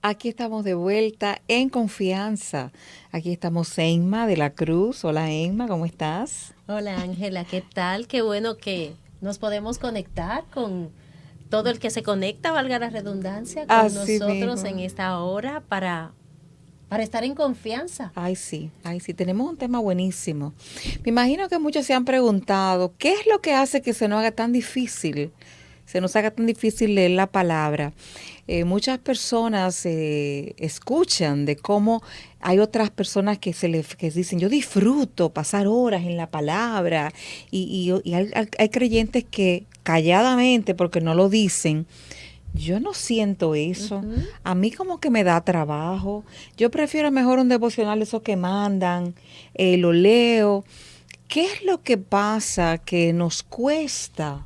Aquí estamos de vuelta en confianza. Aquí estamos Emma de la Cruz. Hola Emma, ¿cómo estás? Hola Ángela, ¿qué tal? Qué bueno que nos podemos conectar con todo el que se conecta, valga la redundancia, con Así nosotros mismo. en esta hora para estar en confianza. Ay sí, tenemos un tema buenísimo. Me imagino que muchos se han preguntado, ¿qué es lo que hace que se nos haga tan difícil? Se nos haga tan difícil leer la palabra. Muchas personas escuchan de cómo hay otras personas que dicen, yo disfruto pasar horas en la palabra y hay creyentes que calladamente, porque no lo dicen, yo no siento eso. Ujú. A mí como que me da trabajo. Yo prefiero mejor un devocional de esos que mandan, lo leo. ¿Qué es lo que pasa que nos cuesta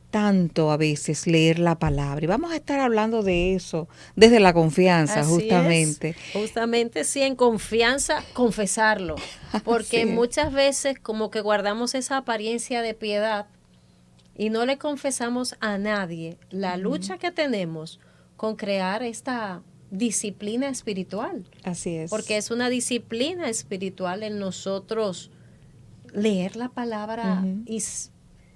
tanto a veces leer la palabra? Y vamos a estar hablando de eso desde la confianza, Así es, justamente. justamente sí, en confianza, confesarlo, porque Así es. muchas veces como que guardamos esa apariencia de piedad y no le confesamos a nadie la lucha que tenemos con crear esta disciplina espiritual. Así Porque es. es una disciplina espiritual en nosotros leer la palabra Ujú.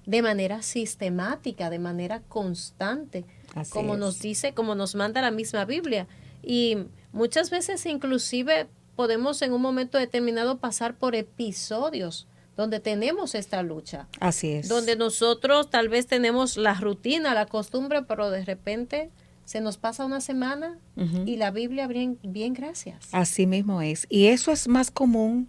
de manera sistemática, de manera constante, Así como nos es. dice, como nos manda la misma Biblia. Y muchas veces inclusive podemos en un momento determinado pasar por episodios donde tenemos esta lucha, Así donde es. nosotros tal vez tenemos la rutina, la costumbre, pero de repente se nos pasa una semana Ujú. y la Biblia bien, bien, gracias. Así mismo es. Y eso es más común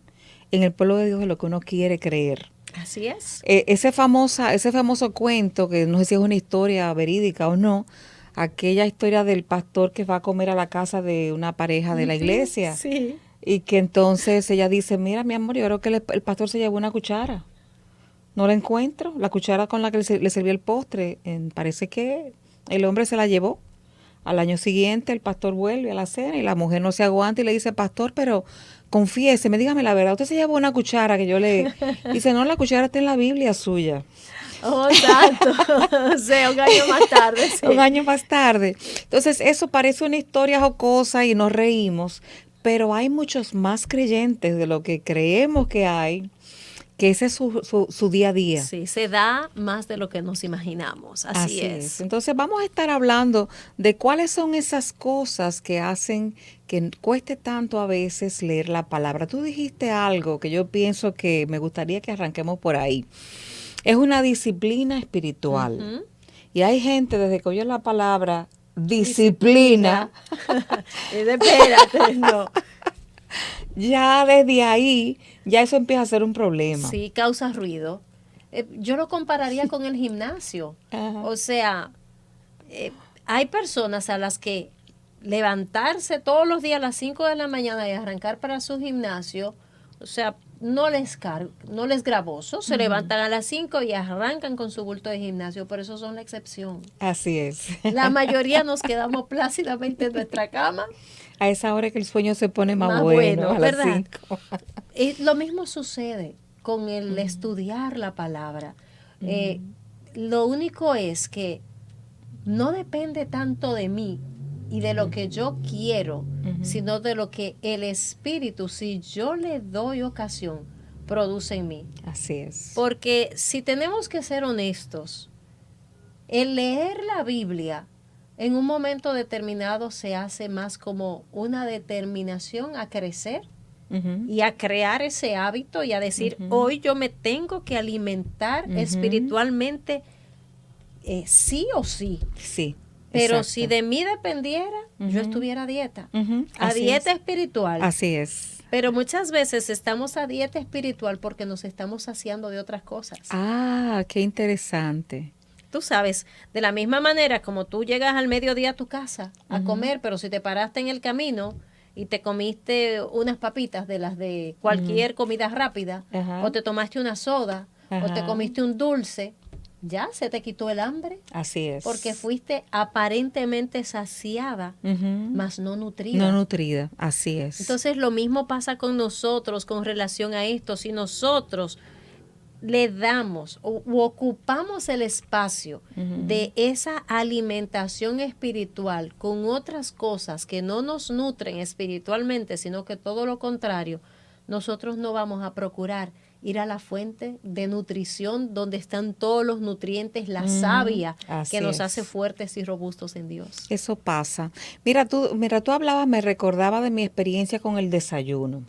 en el pueblo de Dios de lo que uno quiere creer. Así es. Ese famoso cuento, que no sé si es una historia verídica o no, aquella historia del pastor que va a comer a la casa de una pareja de la Ujú, iglesia sí. y que entonces ella dice, mira mi amor, yo creo que el pastor se llevó una cuchara. No la encuentro, la cuchara con la que le servía el postre, parece que el hombre se la llevó. Al año siguiente el pastor vuelve a la cena y la mujer no se aguanta y le dice, pastor, pero confiéseme, dígame la verdad, usted se llevó una cuchara que yo le... Dice, no, la cuchara está en la Biblia suya. Oh, santo. O sea, un año más tarde, Un sí. año más tarde. Entonces, eso parece una historia jocosa y nos reímos, pero hay muchos más creyentes de lo que creemos que hay, que ese es su día a día. Sí, se da más de lo que nos imaginamos. Así Así es. es. Entonces vamos a estar hablando de cuáles son esas cosas que hacen que cueste tanto a veces leer la palabra. Tú dijiste algo que yo pienso que me gustaría que arranquemos por ahí. Es una disciplina espiritual. Ujú. Y hay gente desde que oye la palabra disciplina, Disciplina. Espérate, no. ya desde ahí, ya eso empieza a ser un problema. Sí, causa ruido. Yo lo compararía con el gimnasio. Ajá. O sea, eh, hay personas a las que levantarse todos los días a las 5 de la mañana y arrancar para su gimnasio, o sea, no les gravoso, se levantan a las 5 y arrancan con su bulto de gimnasio, pero esos son la excepción. Así es. La mayoría nos quedamos plácidamente en nuestra cama, A esa hora que el sueño se pone más más bueno, bueno, a las ¿verdad? 5. Y lo mismo sucede con el estudiar la palabra. Eh, lo único es que no depende tanto de mí y de lo que yo quiero, sino de lo que el Espíritu, si yo le doy ocasión, produce en mí. Así es. Porque si tenemos que ser honestos, el leer la Biblia en un momento determinado se hace más como una determinación a crecer Ujú, y a crear ese hábito y a decir, ujú, hoy yo me tengo que alimentar ujú. espiritualmente, sí o sí. Sí, Pero si exacto. de mí dependiera, yo Ujú, estuviera a dieta. ujú. A Así dieta es. espiritual. Así es. Pero muchas veces estamos a dieta espiritual porque nos estamos saciando de otras cosas. Ah, qué interesante. Tú sabes, de la misma manera como tú llegas al mediodía a tu casa a Ujú, comer, pero si te paraste en el camino y te comiste unas papitas de las de ujú. cualquier comida rápida, o Ajá, te tomaste una soda, o te ajá. comiste un dulce, ya se te quitó el hambre Así porque es. fuiste aparentemente saciada, Ujú. mas no No nutrida. nutrida, así es. Entonces lo mismo pasa con nosotros con relación a esto. Si nosotros le damos u ocupamos el espacio de esa alimentación espiritual con otras cosas que no nos nutren espiritualmente, sino que todo lo contrario, nosotros no vamos a procurar ir a la fuente de nutrición donde están todos los nutrientes, la savia que nos hace fuertes y robustos en Dios. Eso pasa. Mira, tú hablabas, me recordaba de mi experiencia con el desayuno.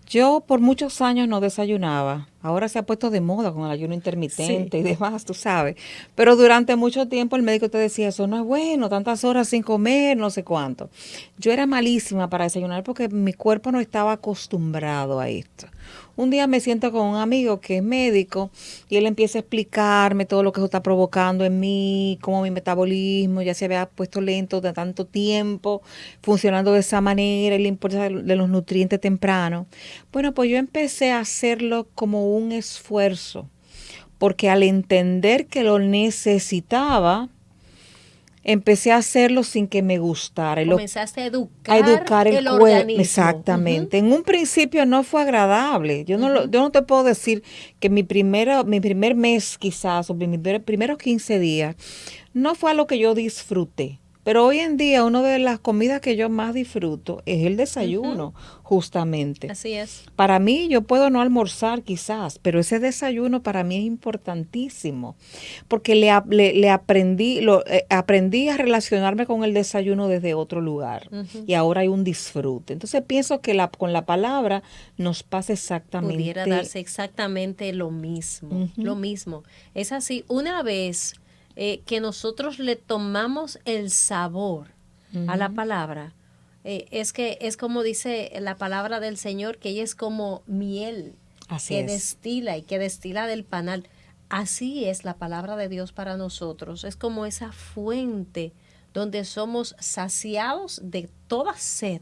Yo por muchos años no desayunaba. Ahora se ha puesto de moda con el ayuno intermitente y demás, tú sabes. Pero durante mucho tiempo el médico te decía, eso no es bueno, tantas horas sin comer, no sé cuánto. Yo era malísima para desayunar porque mi cuerpo no estaba acostumbrado a esto. Un día me siento con un amigo que es médico y él empieza a explicarme todo lo que eso está provocando en mí, cómo mi metabolismo ya se había puesto lento de tanto tiempo, funcionando de esa manera y la importancia de los nutrientes temprano. Bueno, pues yo empecé a hacerlo como un esfuerzo, porque al entender que lo necesitaba, empecé a hacerlo sin que me gustara. Comenzaste a educar el organismo. Exactamente. En un principio no fue agradable. Yo no te puedo decir que mi primer mes quizás, o mis primeros 15 días, no fue algo que yo disfruté. Pero hoy en día una de las comidas que yo más disfruto es el desayuno, justamente. Así es. Para mí, yo puedo no almorzar quizás, pero ese desayuno para mí es importantísimo, porque aprendí a relacionarme con el desayuno desde otro lugar y ahora hay un disfrute. Entonces pienso que con la palabra nos pasa exactamente. Pudiera darse exactamente lo mismo, lo mismo. Es así, una vez que nosotros le tomamos el sabor a la palabra, es que es como dice la palabra del Señor, que ella es como miel destila y que destila del panal. Así es la palabra de Dios para nosotros. Es como esa fuente donde somos saciados de toda sed,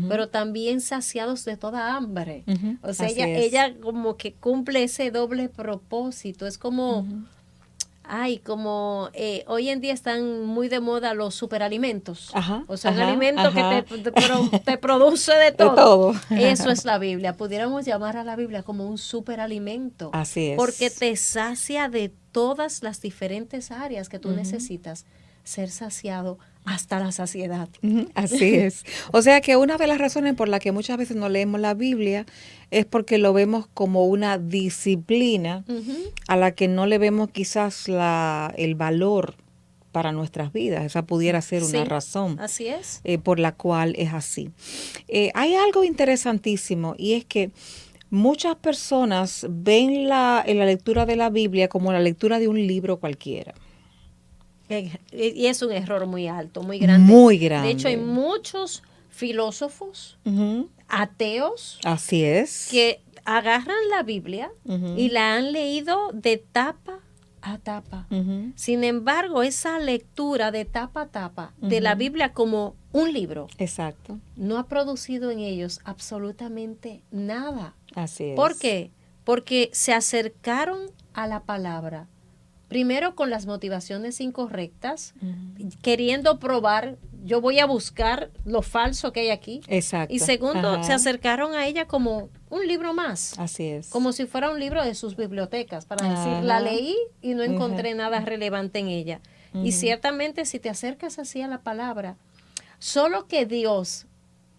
pero también saciados de toda hambre. O sea, ella como que cumple ese doble propósito. Es como... hoy en día están muy de moda los superalimentos. O sea, un alimento que te produce de todo. Eso es la Biblia. Pudiéramos llamar a la Biblia como un superalimento. Así es. Porque te sacia de todas las diferentes áreas que tú necesitas ser saciado hasta la saciedad. Así es. O sea que una de las razones por las que muchas veces no leemos la Biblia es porque lo vemos como una disciplina a la que no le vemos quizás el valor para nuestras vidas. Esa pudiera ser una razón. Así es. Por la cual es así. Hay algo interesantísimo y es que muchas personas ven en la lectura de la Biblia como la lectura de un libro cualquiera. Y es un error muy alto, muy grande. Muy grande. De hecho, hay muchos filósofos, ateos, así es, que agarran la Biblia y la han leído de tapa a tapa. Sin embargo, esa lectura de tapa a tapa de la Biblia como un libro, exacto, no ha producido en ellos absolutamente nada. Así es. ¿Por qué? Porque se acercaron a la palabra primero con las motivaciones incorrectas, queriendo probar, yo voy a buscar lo falso que hay aquí. Exacto. Y segundo, se acercaron a ella como un libro más. Así es. Como si fuera un libro de sus bibliotecas, para decir, la leí y no encontré nada relevante en ella. Y ciertamente si te acercas así a la palabra, solo que Dios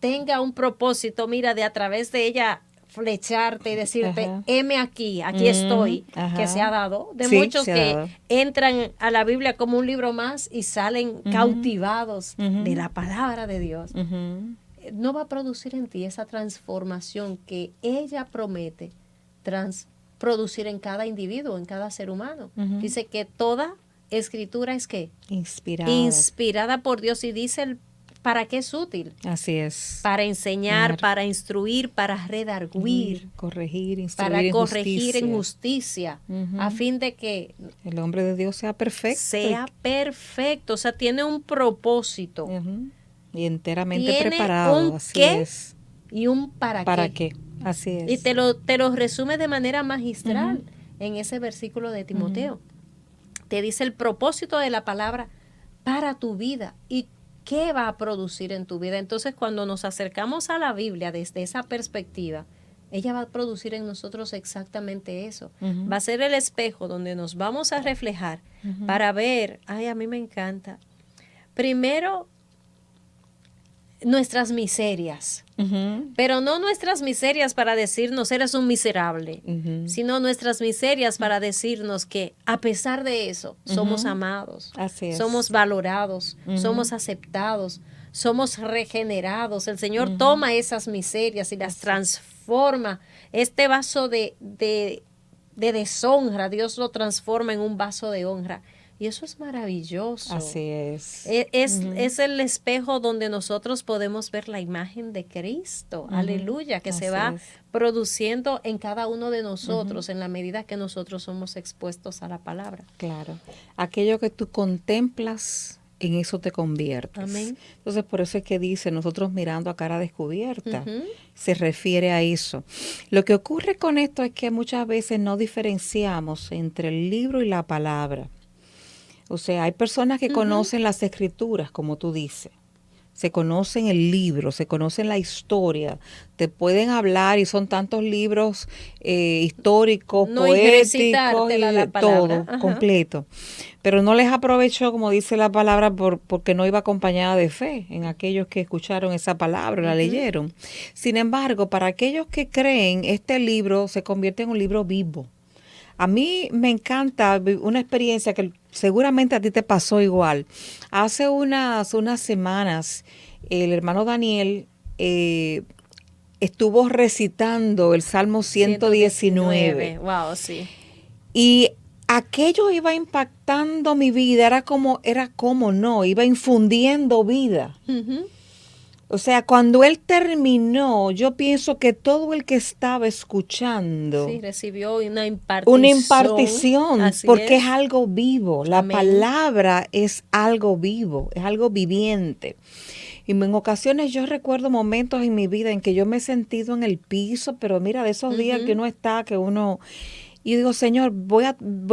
tenga un propósito, mira, de a través de ella flecharte y decirte, heme aquí estoy, que se ha dado, de muchos que entran a la Biblia como un libro más y salen cautivados de la palabra de Dios. No va a producir en ti esa transformación que ella promete producir en cada individuo, en cada ser humano. Dice que toda escritura es ¿qué? Inspirada por Dios, y dice ¿para qué es útil? Así es. Para enseñar, para instruir, para redarguir, corregir, instruir, para corregir en justicia, a fin de que el hombre de Dios sea perfecto. Sea perfecto, o sea, tiene un propósito. Y enteramente preparado, un así qué es. Y un para qué. ¿Para qué? Así es. Y te lo resume de manera magistral en ese versículo de Timoteo. Te dice el propósito de la palabra para tu vida y qué va a producir en tu vida. Entonces, cuando nos acercamos a la Biblia desde esa perspectiva, ella va a producir en nosotros exactamente eso. Ujú. Va a ser el espejo donde nos vamos a reflejar para ver, ay, a mí me encanta. Primero, nuestras miserias, Ujú. pero no nuestras miserias para decirnos eres un miserable, Ujú. sino nuestras miserias para decirnos que a pesar de eso somos amados, Así es. somos valorados, somos aceptados, somos regenerados. El Señor toma esas miserias y las transforma. Este vaso de deshonra, Dios lo transforma en un vaso de honra. Y eso es maravilloso. Así es. Es el espejo donde nosotros podemos ver la imagen de Cristo, aleluya, que se Así va es. produciendo en cada uno de nosotros en la medida que nosotros somos expuestos a la palabra. Claro. Aquello que tú contemplas, en eso te conviertes. Amén. Entonces, por eso es que dice, nosotros mirando a cara descubierta, Ujú. se refiere a eso. Lo que ocurre con esto es que muchas veces no diferenciamos entre el libro y la palabra. O sea, hay personas que conocen las escrituras, como tú dices. Se conocen el libro, se conocen la historia, te pueden hablar y son tantos libros históricos, No, y poéticos y recitártela de la palabra. todo, Ajá. completo. Pero no les aprovechó, como dice la palabra, porque no iba acompañada de fe en aquellos que escucharon esa palabra, la leyeron. Sin embargo, para aquellos que creen, este libro se convierte en un libro vivo. A mí me encanta una experiencia que seguramente a ti te pasó igual. Hace unas semanas, el hermano Daniel estuvo recitando el Salmo 119. Wow, sí. Y aquello iba impactando mi vida, era como no, iba infundiendo vida. Ujú. O sea, cuando él terminó, yo pienso que todo el que estaba escuchando Sí, recibió una impartición. una impartición, Así porque es. es algo vivo. La Amén. palabra es algo vivo, es algo viviente. Y en ocasiones yo recuerdo momentos en mi vida en que yo me he sentido en el piso, pero mira, de esos días que uno está, que uno... Y digo, Señor, voy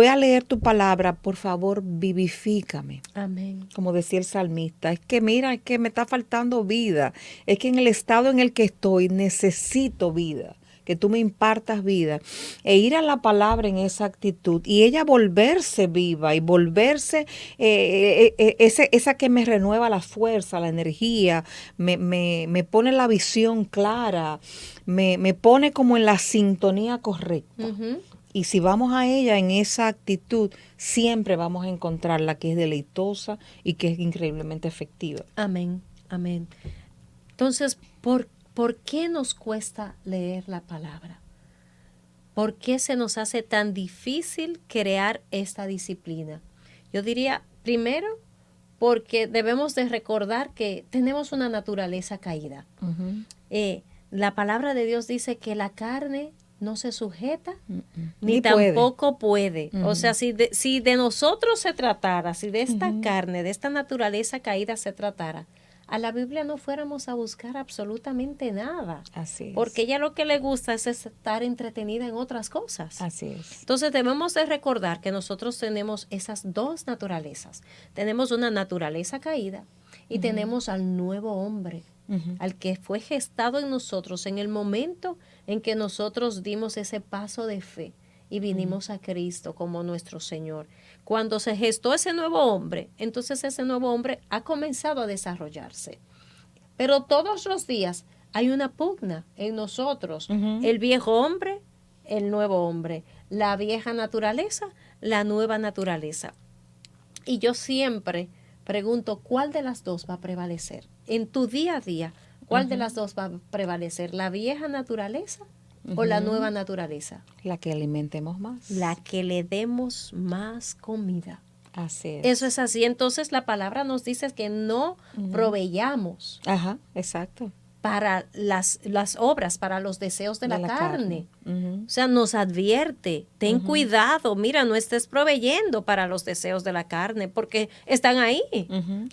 a leer tu palabra, por favor, vivifícame. Amén. Como decía el salmista, es que mira, es que me está faltando vida, es que en el estado en el que estoy necesito vida, que tú me impartas vida, e ir a la palabra en esa actitud, y ella volverse viva y volverse esa que me renueva la fuerza, la energía, me pone la visión clara, me pone como en la sintonía correcta. Ujú. Y si vamos a ella en esa actitud, siempre vamos a encontrar la que es deleitosa y que es increíblemente efectiva. Amén. Amén. Entonces, ¿por qué nos cuesta leer la palabra? ¿Por qué se nos hace tan difícil crear esta disciplina? Yo diría, primero, porque debemos de recordar que tenemos una naturaleza caída. La palabra de Dios dice que la carne no se sujeta ni tampoco puede. O sea, si de nosotros se tratara, si de esta carne, de esta naturaleza caída se tratara, a la Biblia no fuéramos a buscar absolutamente nada. Así es. Porque ella lo que le gusta es estar entretenida en otras cosas. Así es. Entonces debemos de recordar que nosotros tenemos esas dos naturalezas. Tenemos una naturaleza caída y tenemos al nuevo hombre, al que fue gestado en nosotros en el momento en que nosotros dimos ese paso de fe y vinimos a Cristo como nuestro Señor. Cuando se gestó ese nuevo hombre, entonces ese nuevo hombre ha comenzado a desarrollarse. Pero todos los días hay una pugna en nosotros. El viejo hombre, el nuevo hombre. La vieja naturaleza, la nueva naturaleza. Y yo siempre pregunto, ¿cuál de las dos va a prevalecer? En tu día a día, ¿cuál de las dos va a prevalecer? ¿La vieja naturaleza o la nueva naturaleza? La que alimentemos más. La que le demos más comida. Así es. Eso es así. Entonces la palabra nos dice que no proveyamos. Ajá, exacto. Para las obras, para los deseos de la carne. O sea, nos advierte, ten cuidado, mira, no estés proveyendo para los deseos de la carne, porque están ahí.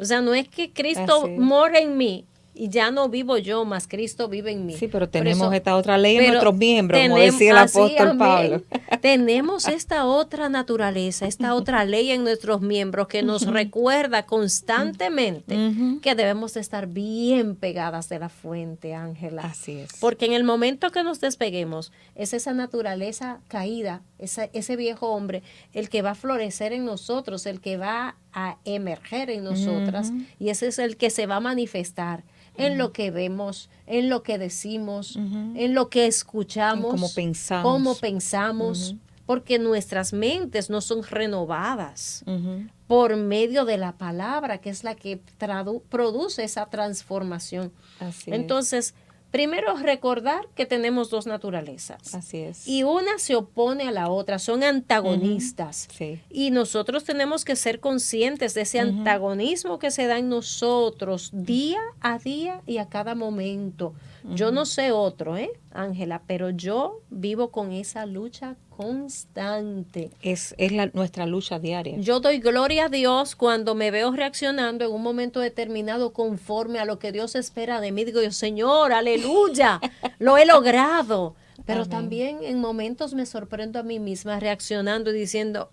O sea, no es que Cristo mora en mí y ya no vivo yo, más Cristo vive en mí. Sí, pero Por tenemos eso, esta otra ley en pero nuestros miembros, como tenemos, decía el así, apóstol amén. Pablo. Tenemos esta otra naturaleza, esta otra ley en nuestros miembros que nos recuerda constantemente Ujú. que debemos de estar bien pegadas de la fuente, Ángela. Así es. Porque en el momento que nos despeguemos, es esa naturaleza caída, ese viejo hombre, el que va a florecer en nosotros, el que va a emerger en nosotras, Ujú. y ese es el que se va a manifestar en lo que vemos, en lo que decimos, Ujú. en lo que escuchamos, Cómo pensamos. cómo pensamos, Ujú. porque nuestras mentes no son renovadas Ujú. por medio de la palabra, que es la que produce esa transformación. Así Entonces, primero recordar que tenemos dos naturalezas. Así es. Y una se opone a la otra, son antagonistas. Sí. Y nosotros tenemos que ser conscientes de ese Ujú. antagonismo que se da en nosotros día a día y a cada momento. Yo no sé otro, Ángela, pero yo vivo con esa lucha constante. Es nuestra lucha diaria. Yo doy gloria a Dios cuando me veo reaccionando en un momento determinado conforme a lo que Dios espera de mí. Digo yo, Señor, aleluya, lo he logrado. Pero Amén. también en momentos me sorprendo a mí misma reaccionando y diciendo,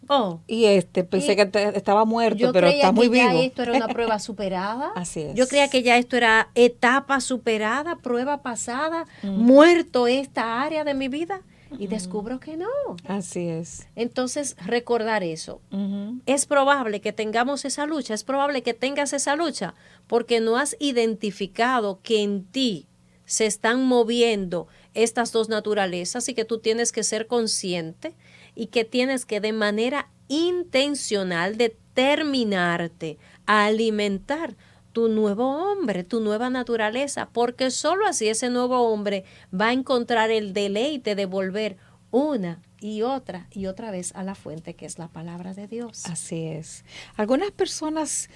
Y pensé que estaba muerto, yo pero creía está muy que ya vivo. esto era una prueba superada. Así es. Yo creía que ya esto era etapa superada, prueba pasada, muerto esta área de mi vida. Y descubro que no. Así es. Entonces, recordar eso. Ujú. Es probable que tengamos esa lucha, es probable que tengas esa lucha, porque no has identificado que en ti se están moviendo estas dos naturalezas y que tú tienes que ser consciente y que tienes que de manera intencional determinarte a alimentar tu nuevo hombre, tu nueva naturaleza, porque solo así ese nuevo hombre va a encontrar el deleite de volver una y otra vez a la fuente que es la palabra de Dios. Así es. Algunas personas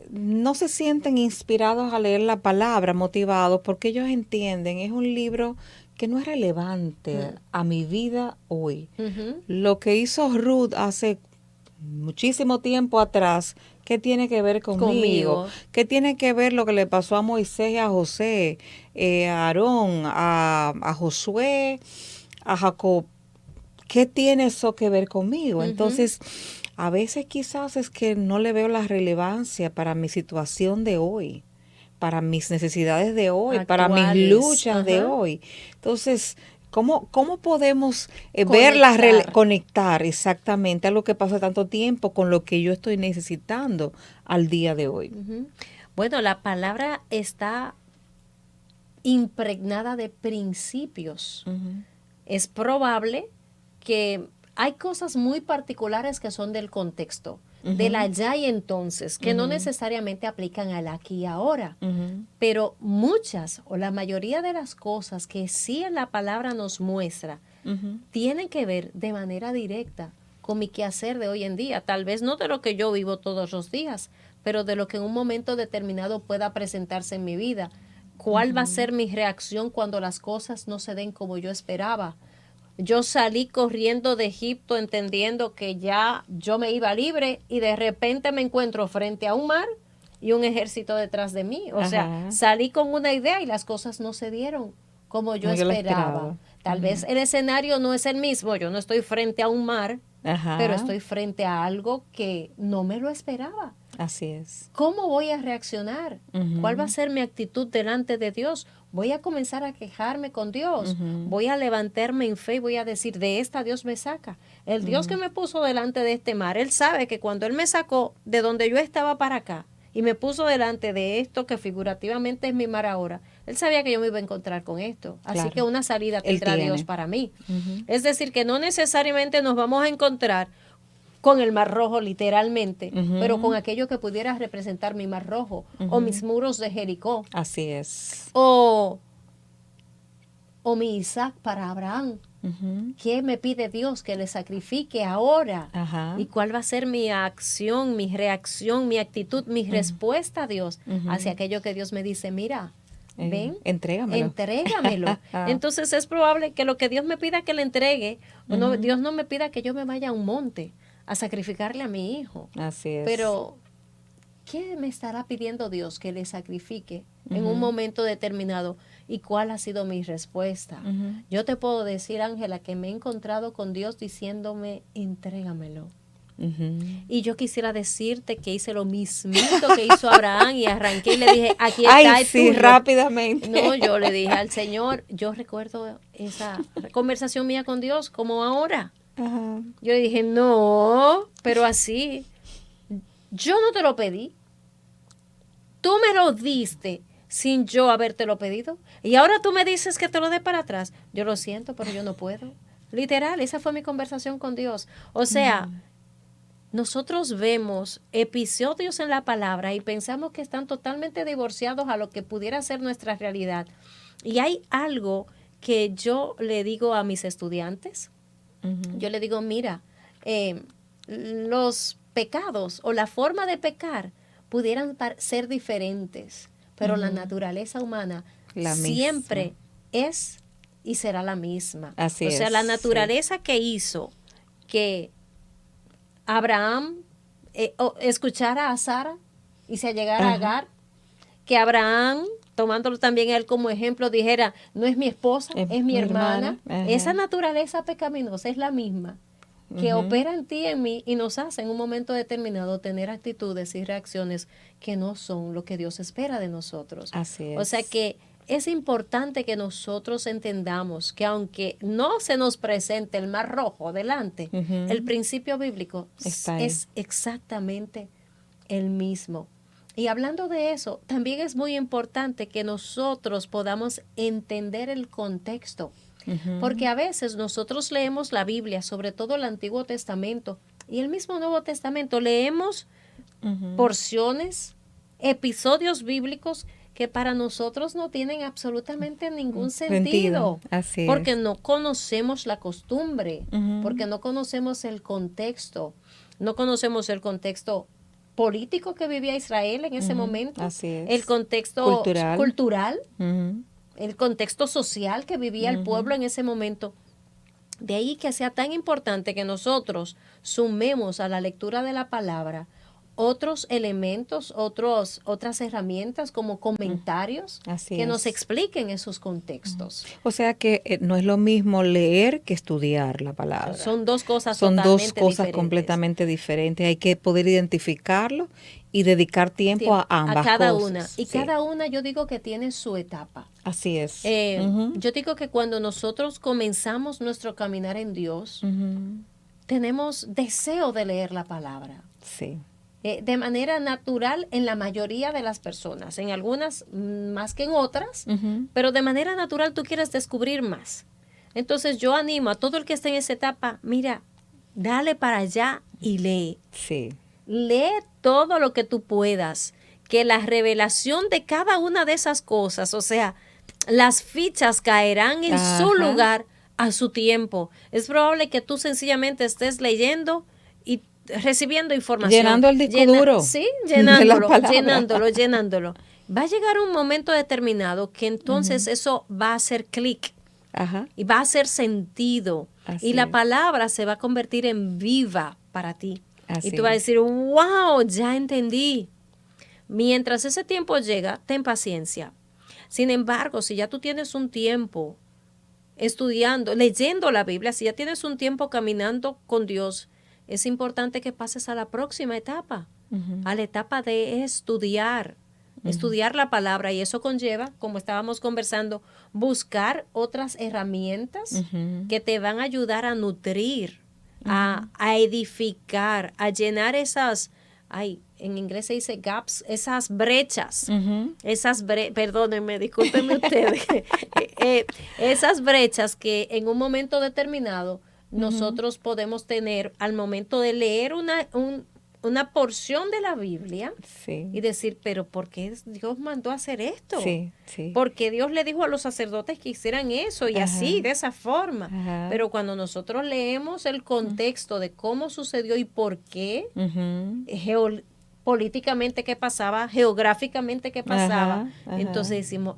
no se sienten inspirados a leer la palabra, motivados, porque ellos entienden, es un libro que no es relevante a mi vida hoy. Lo que hizo Ruth hace muchísimo tiempo atrás, ¿qué tiene que ver conmigo? ¿Qué tiene que ver lo que le pasó a Moisés y a José, a Aarón, a Josué, a Jacob? ¿Qué tiene eso que ver conmigo? Entonces, a veces quizás es que no le veo la relevancia para mi situación de hoy, para mis necesidades de hoy, para mis luchas de hoy. Entonces, ¿cómo podemos conectar exactamente a lo que pasó tanto tiempo con lo que yo estoy necesitando al día de hoy? Bueno, la palabra está impregnada de principios. Es probable que hay cosas muy particulares que son del contexto, del allá y entonces, que no necesariamente aplican al aquí y ahora, pero muchas o la mayoría de las cosas que sí en la palabra nos muestra tienen que ver de manera directa con mi quehacer de hoy en día, tal vez no de lo que yo vivo todos los días, pero de lo que en un momento determinado pueda presentarse en mi vida. ¿Cuál va a ser mi reacción cuando las cosas no se den como yo esperaba? Yo salí corriendo de Egipto entendiendo que ya yo me iba libre y de repente me encuentro frente a un mar y un ejército detrás de mí. O sea, salí con una idea y las cosas no se dieron como yo esperaba. Tal vez el escenario no es el mismo. Yo no estoy frente a un mar, pero estoy frente a algo que no me lo esperaba. Así es. ¿Cómo voy a reaccionar? ¿Cuál va a ser mi actitud delante de Dios? Voy a comenzar a quejarme con Dios. Voy a levantarme en fe y voy a decir, de esta Dios me saca. El Dios que me puso delante de este mar, Él sabe que cuando Él me sacó de donde yo estaba para acá y me puso delante de esto que figurativamente es mi mar ahora, Él sabía que yo me iba a encontrar con esto. Así que una salida tendrá Dios para mí. Es decir, que no necesariamente nos vamos a encontrar con el Mar Rojo literalmente, pero con aquello que pudiera representar mi Mar Rojo o mis muros de Jericó. Así es. O mi Isaac para Abraham. ¿Qué me pide Dios que le sacrifique ahora? ¿Y cuál va a ser mi acción, mi reacción, mi actitud, mi respuesta a Dios hacia aquello que Dios me dice, mira, ven, entrégamelo. Entonces es probable que lo que Dios me pida que le entregue, Dios no me pida que yo me vaya a un monte a sacrificarle a mi hijo. Así es. Pero ¿qué me estará pidiendo Dios que le sacrifique en un momento determinado? ¿Y cuál ha sido mi respuesta? Yo te puedo decir, Ángela, que me he encontrado con Dios diciéndome, entrégamelo. Y yo quisiera decirte que hice lo mismito que hizo Abraham y arranqué y le dije, aquí está el tuyo. Rápidamente. No, yo le dije al Señor, yo recuerdo esa conversación mía con Dios como ahora. Yo le dije, no, pero así, yo no te lo pedí. Tú me lo diste sin yo habértelo pedido. Y ahora tú me dices que te lo dé para atrás. Yo lo siento, pero yo no puedo. Literal, esa fue mi conversación con Dios. O sea, nosotros vemos episodios en la palabra y pensamos que están totalmente divorciados a lo que pudiera ser nuestra realidad. Y hay algo que yo le digo a mis estudiantes. Yo le digo, mira, los pecados o la forma de pecar pudieran ser diferentes, pero la naturaleza humana siempre es y será la misma. Así o sea, es, la naturaleza que hizo que Abraham escuchara a Sara y se llegara a Agar, que Abraham, tomándolo también a él como ejemplo, dijera, no es mi esposa, es mi hermana. Esa naturaleza pecaminosa es la misma que opera en ti y en mí y nos hace en un momento determinado tener actitudes y reacciones que no son lo que Dios espera de nosotros. Así es. O sea que es importante que nosotros entendamos que aunque no se nos presente el mar rojo delante, el principio bíblico es exactamente el mismo. Y hablando de eso, también es muy importante que nosotros podamos entender el contexto. Porque a veces nosotros leemos la Biblia, sobre todo el Antiguo Testamento y el mismo Nuevo Testamento, leemos porciones, episodios bíblicos que para nosotros no tienen absolutamente ningún sentido. Así porque es. no conocemos la costumbre, porque no conocemos el contexto, no conocemos el contexto político que vivía Israel en ese momento, así es. el contexto cultural, el contexto social que vivía el pueblo en ese momento. De ahí que sea tan importante que nosotros sumemos a la lectura de la palabra otros elementos, otras herramientas como comentarios que nos expliquen esos contextos. O sea que no es lo mismo leer que estudiar la palabra. Son dos cosas completamente diferentes. Hay que poder identificarlo y dedicar tiempo a ambas cada cosas. Una. Y cada una yo digo que tiene su etapa. Así es. Yo digo que cuando nosotros comenzamos nuestro caminar en Dios, tenemos deseo de leer la palabra. Sí. De manera natural en la mayoría de las personas, en algunas más que en otras, pero de manera natural tú quieres descubrir más. Entonces yo animo a todo el que esté en esa etapa, mira, dale para allá y lee. Sí. Lee todo lo que tú puedas, que la revelación de cada una de esas cosas, o sea, las fichas caerán en su lugar a su tiempo. Es probable que tú sencillamente estés leyendo y recibiendo información. Llenando el disco duro. Sí, llenándolo. Va a llegar un momento determinado que entonces eso va a hacer clic. Y va a hacer sentido. Y la palabra se va a convertir en viva para ti. Y tú vas a decir, wow, ya entendí. Mientras ese tiempo llega, ten paciencia. Sin embargo, si ya tú tienes un tiempo estudiando, leyendo la Biblia, si ya tienes un tiempo caminando con Dios, es importante que pases a la próxima etapa, a la etapa de estudiar la palabra. Y eso conlleva, como estábamos conversando, buscar otras herramientas que te van a ayudar a nutrir, a edificar, a llenar esas, en inglés se dice gaps, esas brechas, perdónenme, discúlpenme ustedes, esas brechas que en un momento determinado nosotros podemos tener al momento de leer una porción de la Biblia y decir, pero ¿por qué Dios mandó a hacer esto? Porque Dios le dijo a los sacerdotes que hicieran eso y así, de esa forma. Pero cuando nosotros leemos el contexto de cómo sucedió y por qué, políticamente qué pasaba, geográficamente qué pasaba, entonces decimos,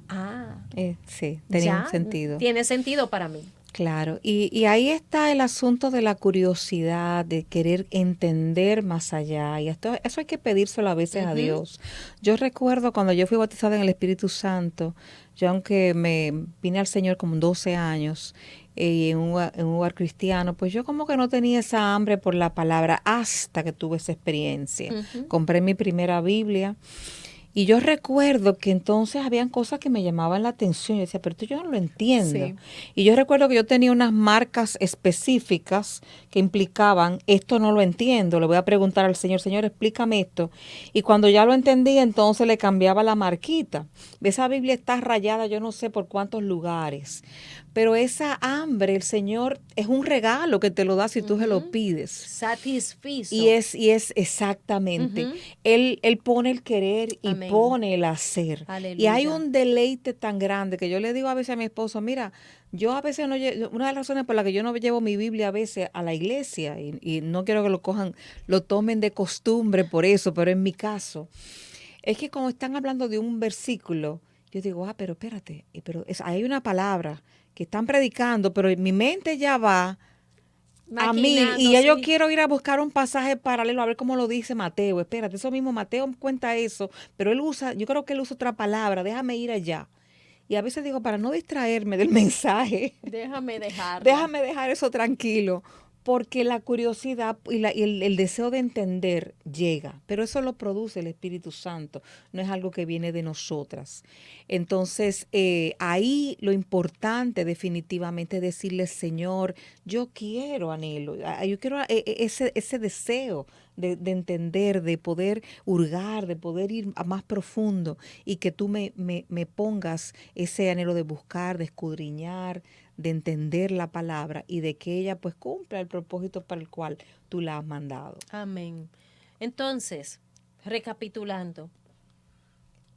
tenía un sentido. Tiene sentido para mí. Claro, y ahí está el asunto de la curiosidad, de querer entender más allá, y esto, eso hay que pedírselo a veces a Ujú. Dios. Yo recuerdo cuando yo fui bautizada en el Espíritu Santo, yo aunque me vine al Señor como 12 años, y en un lugar cristiano, pues yo como que no tenía esa hambre por la palabra hasta que tuve esa experiencia. Ujú. Compré mi primera Biblia. Y yo recuerdo que entonces habían cosas que me llamaban la atención. Yo decía, pero esto yo no lo entiendo. Sí. Y yo recuerdo que yo tenía unas marcas específicas que implicaban, esto no lo entiendo, le voy a preguntar al Señor, Señor, explícame esto. Y cuando ya lo entendía, entonces le cambiaba la marquita. Esa Biblia está rayada, yo no sé por cuántos lugares. Pero esa hambre, el Señor, es un regalo que te lo da si tú se lo Ujú. pides. Satisfizo. Y es exactamente, Ujú. él pone el querer y Amén. pone el hacer. Y hay Aleluya. un deleite tan grande que yo le digo a veces a mi esposo, mira, yo a veces no una de las razones por las que yo no llevo mi Biblia a veces a la iglesia y no quiero que lo cojan, lo tomen de costumbre por eso, pero en mi caso, es que como están hablando de un versículo, yo digo, pero espérate, pero hay una palabra que están predicando, pero en mi mente ya va a mil, y Maquinando, ya yo sí. quiero ir a buscar un pasaje paralelo a ver cómo lo dice Mateo. Espérate, eso mismo, Mateo cuenta eso, pero él usa, yo creo que él usa otra palabra, déjame ir allá. Y a veces digo, para no distraerme del mensaje, Déjame dejarla. déjame dejar eso tranquilo, porque la curiosidad y el deseo de entender llega, pero eso lo produce el Espíritu Santo, no es algo que viene de nosotras. Entonces, ahí lo importante definitivamente es decirle, Señor, yo quiero anhelo, yo quiero ese deseo de entender, de poder hurgar, de poder ir a más profundo y que tú me pongas ese anhelo de buscar, de escudriñar, de entender la palabra y de que ella pues cumpla el propósito para el cual tú la has mandado. Amén. Entonces, recapitulando,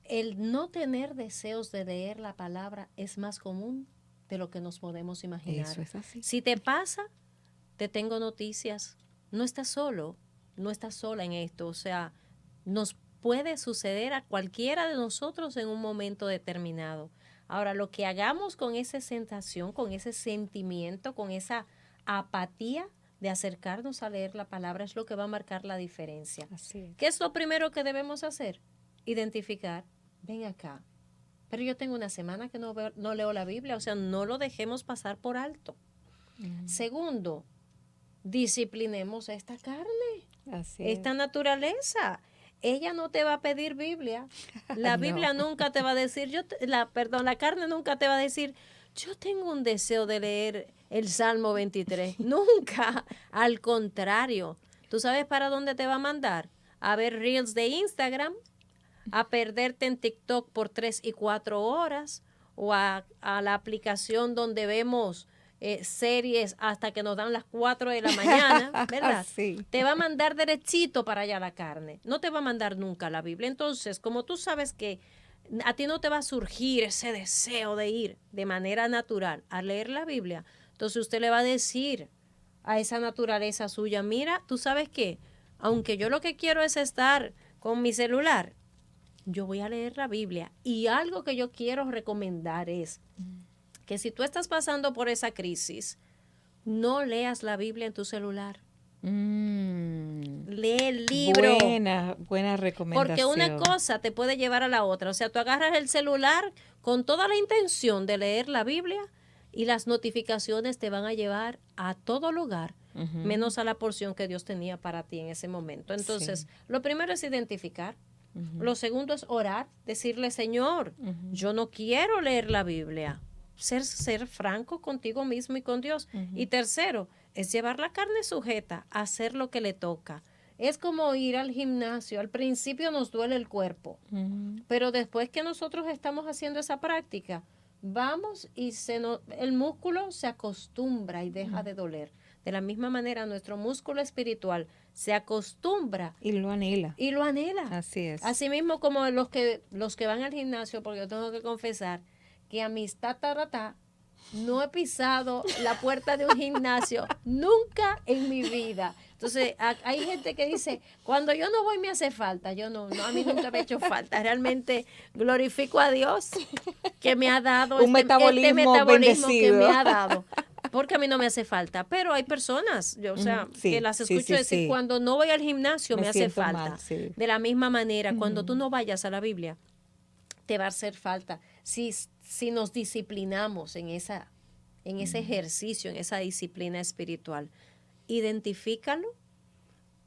el no tener deseos de leer la palabra es más común de lo que nos podemos imaginar. Eso es así. Si te pasa, te tengo noticias. No estás solo, no estás sola en esto. O sea, nos puede suceder a cualquiera de nosotros en un momento determinado. Ahora, lo que hagamos con esa sensación, con ese sentimiento, con esa apatía de acercarnos a leer la palabra es lo que va a marcar la diferencia. Así es. ¿Qué es lo primero que debemos hacer? Identificar, ven acá, pero yo tengo una semana que no leo la Biblia, o sea, no lo dejemos pasar por alto. Segundo, disciplinemos esta carne, Así esta es. naturaleza. Ella no te va a pedir Biblia. La Biblia No. nunca te va a decir, la carne nunca te va a decir, yo tengo un deseo de leer el Salmo 23. Nunca. Al contrario. ¿Tú sabes para dónde te va a mandar? A ver reels de Instagram, a perderte en TikTok por 3 y 4 horas, o a la aplicación donde vemos series hasta que nos dan las 4 de la mañana, ¿verdad? Sí. Te va a mandar derechito para allá la carne, no te va a mandar nunca la Biblia. Entonces, como tú sabes que a ti no te va a surgir ese deseo de ir de manera natural a leer la Biblia, entonces usted le va a decir a esa naturaleza suya, mira, tú sabes que, aunque yo lo que quiero es estar con mi celular, yo voy a leer la Biblia. Y algo que yo quiero recomendar es que si tú estás pasando por esa crisis, no leas la Biblia en tu celular. Lee el libro. Buena Porque una recomendación. cosa te puede llevar a la otra. O sea, tú agarras el celular con toda la intención de leer la Biblia y las notificaciones te van a llevar a todo lugar, menos a la porción que Dios tenía para ti en ese momento. Entonces, Sí. lo primero es identificar. Lo segundo es orar, decirle, Señor, yo no quiero leer la Biblia. Ser franco contigo mismo y con Dios. Y tercero, es llevar la carne sujeta, hacer lo que le toca. Es como ir al gimnasio. Al principio nos duele el cuerpo, pero después que nosotros estamos haciendo esa práctica, vamos y el músculo se acostumbra y deja de doler. De la misma manera, nuestro músculo espiritual se acostumbra Y lo anhela. y lo anhela. Así es. Así mismo como los que van al gimnasio, porque yo tengo que confesar que a mis tataratá no he pisado la puerta de un gimnasio nunca en mi vida. Entonces, hay gente que dice, cuando yo no voy me hace falta. Yo no, a mí nunca me ha hecho falta. Realmente glorifico a Dios que me ha dado Un metabolismo que bendecido. me ha dado. porque a mí no me hace falta. Pero hay personas, yo, o sea, Sí, que las sí, escucho sí, decir, sí. cuando no voy al gimnasio me hace siento falta. mal, sí. De la misma manera, cuando tú no vayas a la Biblia, te va a hacer falta. Si nos disciplinamos en ese ejercicio, en esa disciplina espiritual, identifícalo,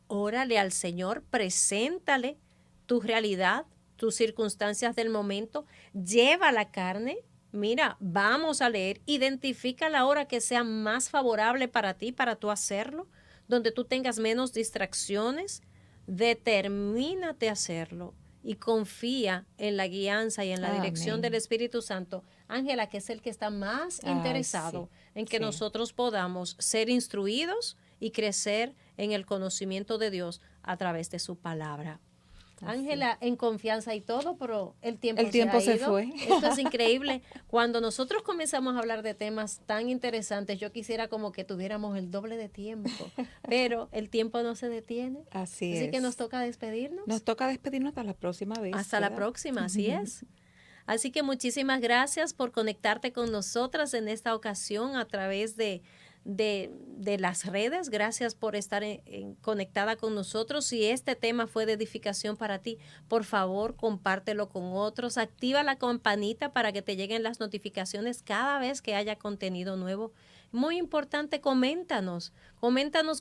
órale al Señor, preséntale tu realidad, tus circunstancias del momento, lleva la carne, mira, vamos a leer, identifica la hora que sea más favorable para ti, para tú hacerlo, donde tú tengas menos distracciones, determínate a hacerlo y confía en la guianza y en la dirección del Amén. Espíritu Santo, Ángela, que es el que está más Ay, interesado sí, en que sí. nosotros podamos ser instruidos y crecer en el conocimiento de Dios a través de su palabra. Así. Ángela, en confianza y todo, pero el tiempo, El tiempo se ha se ido. fue. Esto es increíble. Cuando nosotros comenzamos a hablar de temas tan interesantes, yo quisiera como que tuviéramos el doble de tiempo, pero el tiempo no se detiene. Así Así es. que nos toca despedirnos. Nos toca despedirnos hasta la próxima vez. Hasta la ¿verdad? próxima, así es. Así que muchísimas gracias por conectarte con nosotras en esta ocasión a través de las redes. Gracias por estar conectada con nosotros. Si este tema fue de edificación para ti, por favor, compártelo con otros. Activa la campanita para que te lleguen las notificaciones cada vez que haya contenido nuevo. Muy importante, coméntanos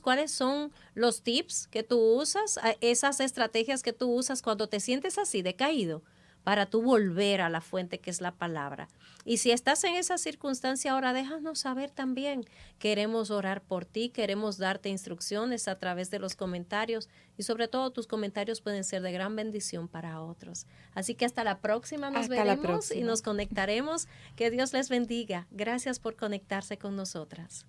cuáles son los tips que tú usas, esas estrategias que tú usas cuando te sientes así decaído, para tú volver a la fuente que es la palabra. Y si estás en esa circunstancia ahora, déjanos saber también. Queremos orar por ti, queremos darte instrucciones a través de los comentarios y sobre todo tus comentarios pueden ser de gran bendición para otros. Así que hasta la próxima nos Hasta la veremos y próxima. nos conectaremos. Que Dios les bendiga. Gracias por conectarse con nosotras.